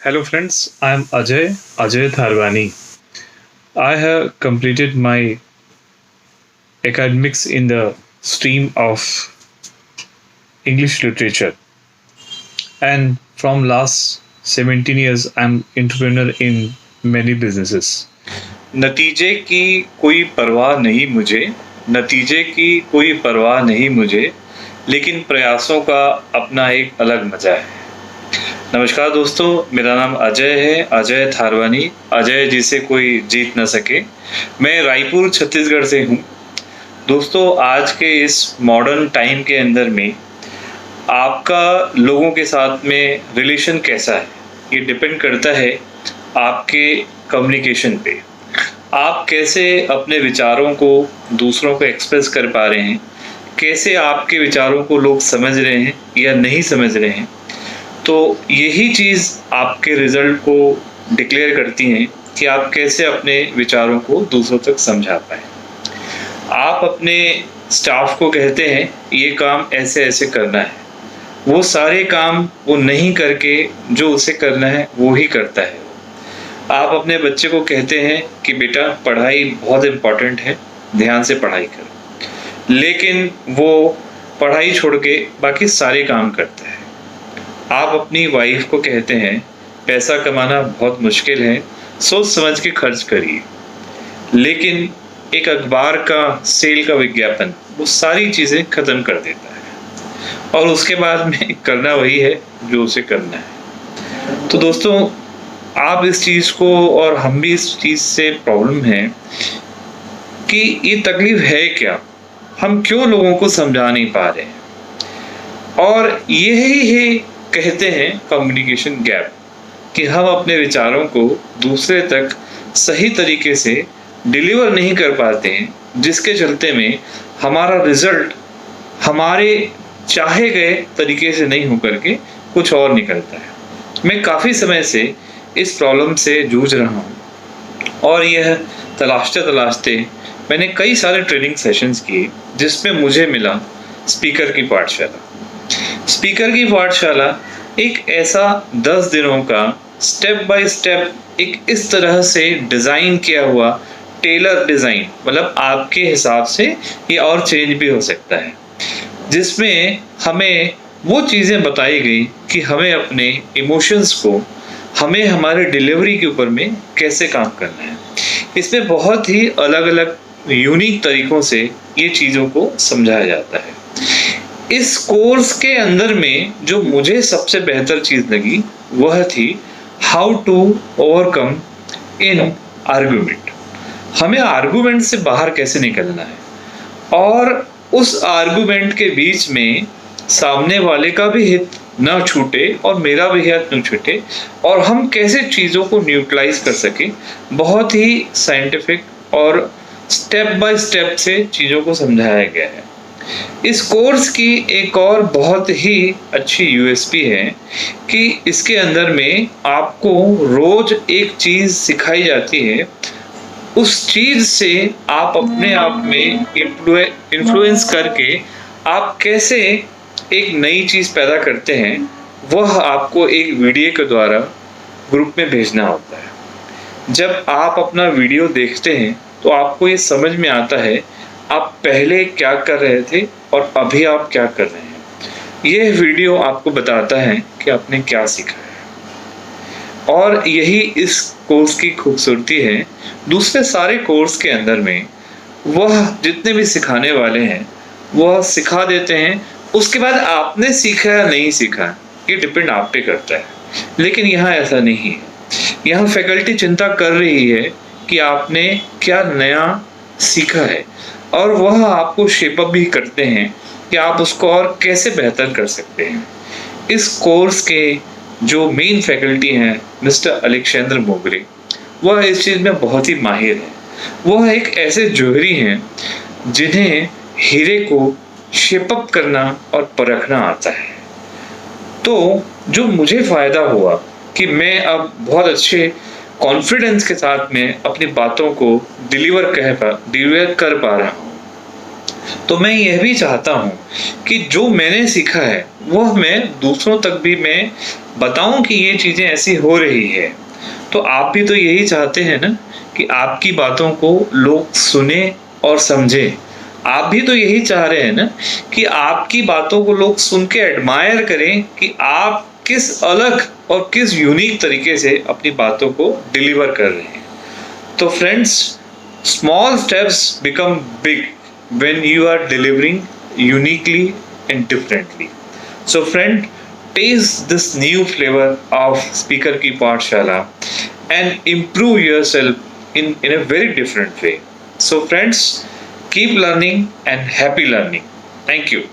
Hello, friends. I am Ajay Tharwani. I have completed my academics in the stream of English literature, and from last 17 years, I'm entrepreneur in many businesses. नतीजे की कोई परवाह नहीं मुझे, नतीजे की कोई परवाह नहीं मुझे, लेकिन प्रयासों का अपना एक अलग मजा है। नमस्कार दोस्तों, मेरा नाम अजय है, अजय थारवानी, अजय जिसे कोई जीत न सके। मैं रायपुर छत्तीसगढ़ से हूँ। दोस्तों, आज के इस मॉडर्न टाइम के अंदर में आपका लोगों के साथ में रिलेशन कैसा है, ये डिपेंड करता है आपके कम्युनिकेशन पे। आप कैसे अपने विचारों को दूसरों को एक्सप्रेस कर पा रहे हैं, कैसे आपके विचारों को लोग समझ रहे हैं या नहीं समझ रहे हैं, तो यही चीज़ आपके रिजल्ट को डिक्लेयर करती हैं कि आप कैसे अपने विचारों को दूसरों तक समझा पाएँ। आप अपने स्टाफ को कहते हैं ये काम ऐसे ऐसे करना है, वो सारे काम वो नहीं करके जो उसे करना है वो ही करता है। आप अपने बच्चे को कहते हैं कि बेटा पढ़ाई बहुत इम्पोर्टेंट है, ध्यान से पढ़ाई कर, लेकिन वो पढ़ाई छोड़ के बाकी सारे काम करता है। आप अपनी वाइफ को कहते हैं पैसा कमाना बहुत मुश्किल है, सोच समझ के खर्च करिए, लेकिन एक अखबार का सेल का विज्ञापन वो सारी चीज़ें ख़त्म कर देता है और उसके बाद में करना वही है जो उसे करना है। तो दोस्तों, आप इस चीज़ को और हम भी इस चीज़ से प्रॉब्लम है कि ये तकलीफ है क्या, हम क्यों लोगों को समझा नहीं पा रहे हैं। और यही है कहते हैं कम्युनिकेशन गैप, कि हम अपने विचारों को दूसरे तक सही तरीके से डिलीवर नहीं कर पाते हैं, जिसके चलते में हमारा रिजल्ट हमारे चाहे गए तरीके से नहीं होकर के कुछ और निकलता है। मैं काफ़ी समय से इस प्रॉब्लम से जूझ रहा हूँ और यह तलाशते तलाशते मैंने कई सारे ट्रेनिंग सेशंस किए, जिसमें मुझे मिला स्पीकर की पाठशाला। स्पीकर की पाठशाला एक ऐसा 10 दिनों का स्टेप बाय स्टेप एक इस तरह से डिज़ाइन किया हुआ टेलर डिज़ाइन, मतलब आपके हिसाब से ये और चेंज भी हो सकता है, जिसमें हमें वो चीज़ें बताई गई कि हमें अपने इमोशंस को, हमें हमारे डिलीवरी के ऊपर में कैसे काम करना है। इसमें बहुत ही अलग अलग यूनिक तरीक़ों से ये चीज़ों को समझाया जाता है। इस कोर्स के अंदर में जो मुझे सबसे बेहतर चीज़ लगी वह थी how to overcome in argument. हमें आर्गुमेंट से बाहर कैसे निकलना है और उस आर्गुमेंट के बीच में सामने वाले का भी हित न छूटे और मेरा भी हित न छूटे, और हम कैसे चीज़ों को न्यूट्रलाइज कर सकें। बहुत ही साइंटिफिक और स्टेप बाय स्टेप से चीज़ों को समझाया गया है। इस कोर्स की एक और बहुत ही अच्छी यूएसपी है कि इसके अंदर में आपको रोज एक चीज़ सिखाई जाती है। उस चीज़ से आप अपने आप में इन्फ्लुएंस करके आप कैसे एक नई चीज़ पैदा करते हैं, वह आपको एक वीडियो के द्वारा ग्रुप में भेजना होता है। जब आप अपना वीडियो देखते हैं तो आपको ये समझ में आता है आप पहले क्या कर रहे थे और अभी आप क्या कर रहे हैं। यह वीडियो आपको बताता है कि आपने क्या सीखा है, और यही इस कोर्स की खूबसूरती है। दूसरे सारे कोर्स के अंदर में वह जितने भी सिखाने वाले हैं वह सिखा देते हैं, उसके बाद आपने सीखा या नहीं सीखा ये डिपेंड आप पे करता है। लेकिन यहाँ ऐसा नहीं है। यहाँ फैकल्टी चिंता कर रही है कि आपने क्या नया सीखा है, और वह आपको शेप अप भी करते हैं कि आप उसको और कैसे बेहतर कर सकते हैं। इस कोर्स के जो मेन फैकल्टी हैं मिस्टर अलेक्जेंडर मोगरे, वह इस चीज़ में बहुत ही माहिर है। वह एक ऐसे जोहरी हैं जिन्हें हीरे को शेप अप करना और परखना आता है। तो जो मुझे फ़ायदा हुआ कि मैं अब बहुत अच्छे कॉन्फिडेंस के साथ में अपनी बातों को डिलीवर कर पा रहा हूँ। तो मैं यह भी चाहता हूँ कि जो मैंने सीखा है वह मैं दूसरों तक भी मैं बताऊं कि ये चीजें ऐसी हो रही है, तो आप भी तो यही चाहते हैं ना कि आपकी बातों को लोग सुने और समझें। आप भी तो यही चाह रहे हैं ना कि आपकी बातों को लोग सुन के एडमायर करें कि आप किस अलग और किस यूनिक तरीके से अपनी बातों को डिलीवर कर रहे हैं। तो friends, small steps become big when you are delivering uniquely and differently. So friend, taste this new flavor of Speaker Ki Pathshala and improve yourself in a very different way. So friends, keep learning and happy learning. Thank you.